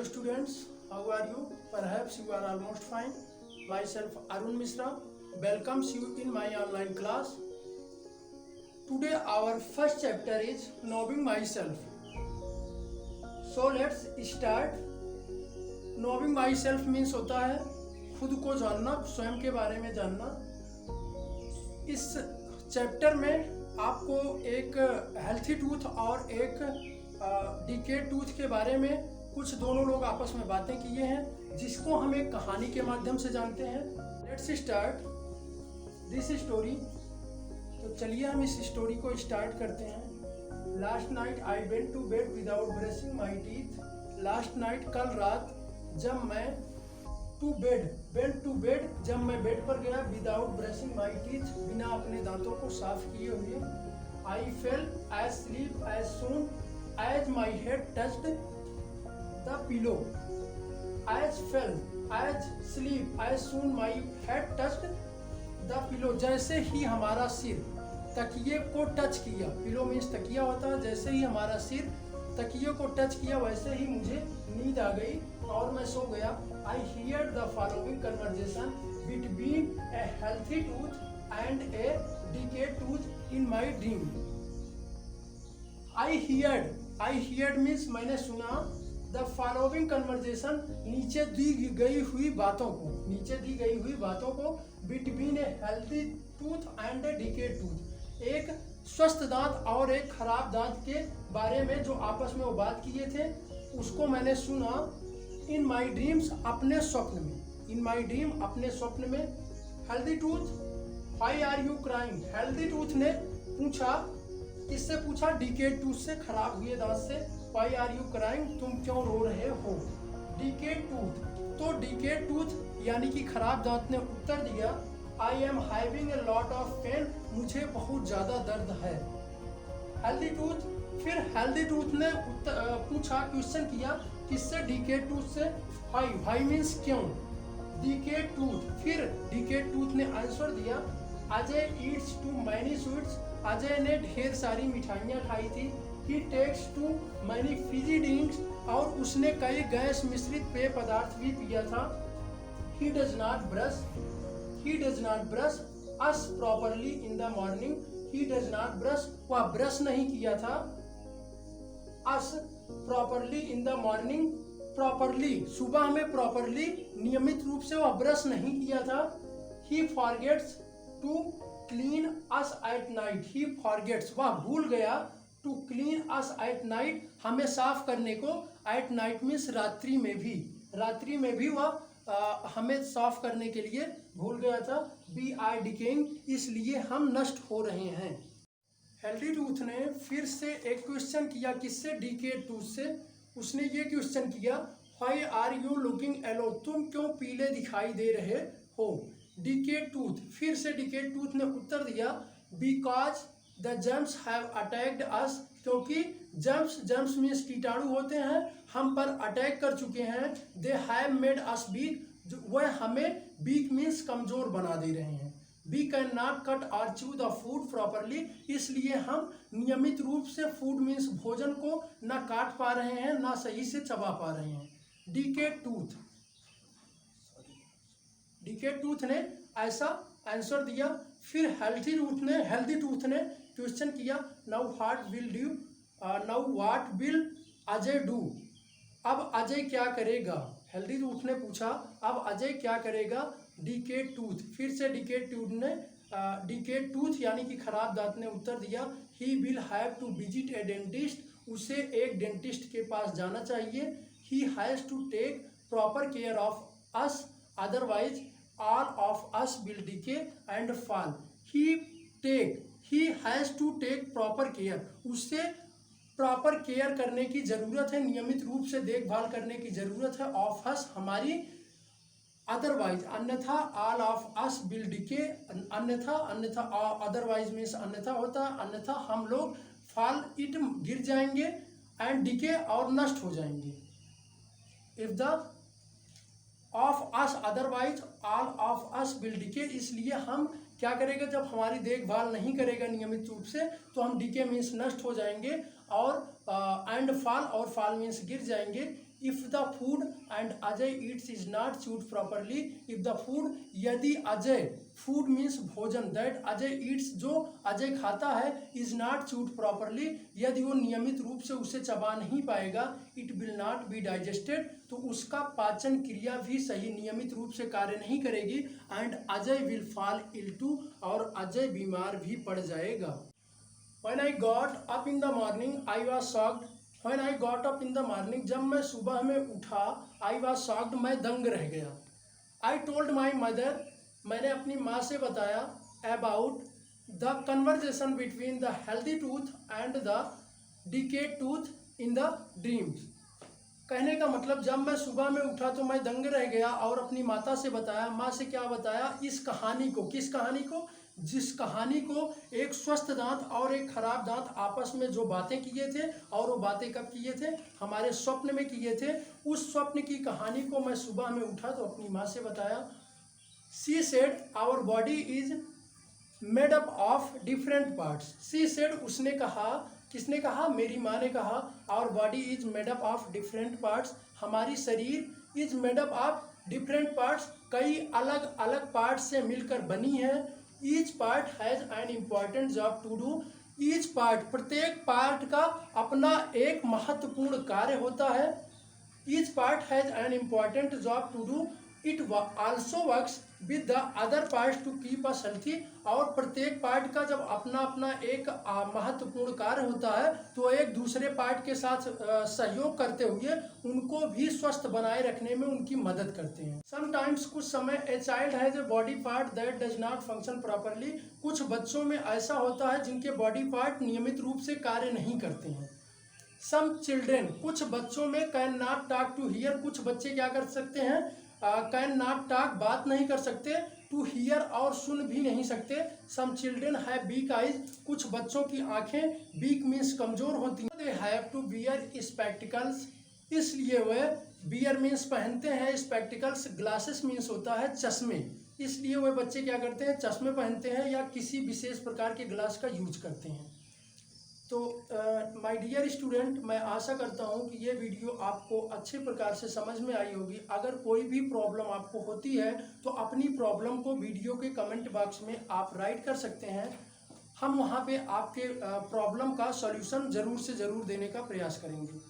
students, how are you? Perhaps you are almost fine. Myself Arun Mishra welcomes you in my online class. Today our first chapter is knowing myself. So let's start. Knowing myself means होता है खुद को जानना, स्वयं के बारे में जानना। इस चैप्टर में आपको एक हेल्थी टूथ और एक डिकेड टूथ के बारे में कुछ दोनों लोग आपस में बातें किए हैं, जिसको हम एक कहानी के माध्यम से जानते हैं। Let's start this story. तो चलिए हम इस स्टोरी को स्टार्ट करते हैं। Last night I went to bed without brushing my teeth. Last night कल रात जब मैं जब मैं बेड पर गया विदाउट ब्रशिंग माई टीथ, बिना अपने दांतों को साफ किए हुए। I fell asleep as soon as my head touched the pillow. As fell asleep as soon my head touched the pillow. जैसे ही हमारा सिर तकिए को टच किया, पिलो मीन्स तकिया होता है, जैसे ही हमारा सिर तकिए को टच किया वैसे ही मुझे नींद आ गई और मैं सो गया। I hear the following conversation between A healthy tooth and a decade tooth in my dream. I heard means मैंने सुना, द फॉलोइंग कन्वर्जेशन नीचे दी गई हुई बातों को between A healthy tooth and a decade tooth, एक स्वस्थ दांत और एक खराब दांत के बारे में जो आपस में वो बात किए थे, उसको मैंने सुना। इन माई ड्रीम्स, अपने स्वप्न में। इन माई ड्रीम, अपने स्वप्न में। Healthy tooth, why are you crying. Healthy tooth ने पूछा, किससे पूछा? डिकेड टूथ से, खराब हुए दांत से। व्हाई आर यू क्राइंग, तुम क्यों रो रहे हो। डिकेड टूथ, तो डिकेड टूथ यानी कि खराब दांत ने उत्तर दिया, I am having a lot of pain, मुझे बहुत ज्यादा दर्द है। हेल्दी टूथ, फिर हेल्दी टूथ ने पूछा, क्वेश्चन किया, किससे? डिकेड टूथ से। व्हाई मीन्स क्यों। डिकेड टूथ, फिर डिकेड टूथ ने आंसर दिया, Ajay eats too many sweets, Ajay ने ढेर सारी मिठाइयाँ खाई थी। He takes too many fizzy drinks, और उसने कई गैस मिश्रित पेय पदार्थ भी पिया था। He does not brush us properly in the morning. He does not brush, वह ब्रश नहीं किया था। Us properly in the morning, properly सुबह में, प्रॉपरली नियमित रूप से वह ब्रश नहीं किया था। He forgets to clean us at night. He forgets, वह भूल गया, to clean us at night, हमें साफ करने को। एट नाइट मीन्स रात्रि में भी वह हमें साफ करने के लिए भूल गया था। बी आर डिकेइंग, इसलिए हम नष्ट हो रहे हैं। हेल्दी टूथ ने फिर से एक क्वेश्चन किया, किससे? डिकेड टूथ से। उसने ये क्वेश्चन किया, why are you looking yellow, तुम क्यों पीले दिखाई दे रहे हो। डिकेड टूथ, फिर से डिकेड टूथ ने उत्तर दिया, because the germs have attacked us, क्योंकि जर्म्स मीन्स कीटाणु होते हैं, हम पर अटैक कर चुके हैं। They have made us weak, वह हमें वीक मीन्स कमजोर बना दे रहे हैं। वी कैन नॉट कट और च्यू द फूड प्रॉपरली, इसलिए हम नियमित रूप से फूड मीन्स भोजन को न काट पा रहे हैं, ना सही से चबा पा रहे हैं। डिकेड टूथ ने ऐसा आंसर दिया। फिर हेल्दी टूथ ने क्वेश्चन किया, now what will Ajay do, अब अजय क्या करेगा। हेल्दी टूथ ने पूछा, अब अजय क्या करेगा। डिकेड टूथ, फिर से डिकेड टूथ यानी कि खराब दांत ने उत्तर दिया, he will have to visit a dentist, उसे एक डेंटिस्ट के पास जाना चाहिए। He has to take proper care of us, otherwise all of us will decay and fall. He has to take proper care, उससे प्रॉपर केयर करने की जरूरत है, नियमित रूप से देखभाल करने की जरूरत है। ऑफ अस, हमारी, अदरवाइज अन्यथा, all of us will decay, अन्यथा अदरवाइज मीन्स अन्यथा होता है, अन्यथा हम लोग, फॉल इट गिर जाएंगे, एंड डिके और नष्ट हो जाएंगे। If the of us, otherwise all of us will decay, इसलिए हम क्या करेगा, जब हमारी देखभाल नहीं करेगा नियमित रूप से, तो हम डिके मीन्स नष्ट हो जाएंगे, और एंड फॉल, और फॉल मीन्स गिर जाएंगे। If the food and Ajay eats is not chewed properly, if the food, यदि अजय, फूड मीन्स भोजन, दैट अजय ईट्स, जो अजय खाता है, इज नॉट चूड प्रॉपरली, यदि वो नियमित रूप से उसे चबा नहीं पाएगा, it will not be digested, तो उसका पाचन क्रिया भी सही नियमित रूप से कार्य नहीं करेगी, and Ajay will fall ill too, और अजय बीमार भी पड़ जाएगा। When I got up in the morning, I was shocked. When I got up in the morning, जब मैं सुबह में उठा, I was shocked, मैं दंग रह गया। I told my mother, मैंने अपनी माँ से बताया, about the conversation between the healthy tooth and the decayed tooth in the dreams। कहने का मतलब जब मैं सुबह में उठा तो मैं दंग रह गया और अपनी माता से बताया। माँ से क्या बताया? इस कहानी को, किस कहानी को? जिस कहानी को एक स्वस्थ दांत और एक खराब दांत आपस में जो बातें किए थे, और वो बातें कब किए थे? हमारे स्वप्न में किए थे। उस स्वप्न की कहानी को मैं सुबह में उठा तो अपनी माँ से बताया। She said our body is made up of different parts. She said, उसने कहा, किसने कहा? मेरी माँ ने कहा। Our body is made up of different parts, हमारी शरीर is made up of different parts, कई अलग अलग पार्ट्स से मिलकर बनी है। Each part has an important job to do, each part, प्रत्येक पार्ट का अपना एक महत्वपूर्ण कार्य होता है। Each part has an important job to do, it also works with the other parts to keep us healthy, और प्रत्येक पार्ट का जब अपना अपना एक महत्वपूर्ण कार्य होता है तो एक दूसरे पार्ट के साथ सहयोग करते हुए उनको भी स्वस्थ बनाए रखने में उनकी मदद करते हैं। समटाइम्स, कुछ समय, a child has a body part that does not function properly, कुछ बच्चों में ऐसा होता है जिनके बॉडी पार्ट नियमित रूप से कार्य नहीं करते हैं। सम चिल्ड्रेन, कुछ बच्चों में, can not talk to hear, कुछ बच्चे क्या कर सकते हैं? कैन नॉट टॉक, बात नहीं कर सकते, टू हियर, और सुन भी नहीं सकते। Some children have weak eyes, कुछ बच्चों की आंखें, वीक मीन्स कमजोर होती हैं। They have to bear spectacles, इसलिए वे, बियर मीन्स पहनते हैं, स्पेक्टिकल्स ग्लासेस मीन्स होता है चश्मे, इसलिए वे बच्चे क्या करते हैं? चश्मे पहनते हैं या किसी विशेष प्रकार के ग्लास का यूज करते हैं। तो माय डियर स्टूडेंट, मैं आशा करता हूँ कि ये वीडियो आपको अच्छे प्रकार से समझ में आई होगी। अगर कोई भी प्रॉब्लम आपको होती है तो अपनी प्रॉब्लम को वीडियो के कमेंट बॉक्स में आप राइट कर सकते हैं। हम वहाँ पे आपके प्रॉब्लम का सॉल्यूशन ज़रूर से ज़रूर देने का प्रयास करेंगे।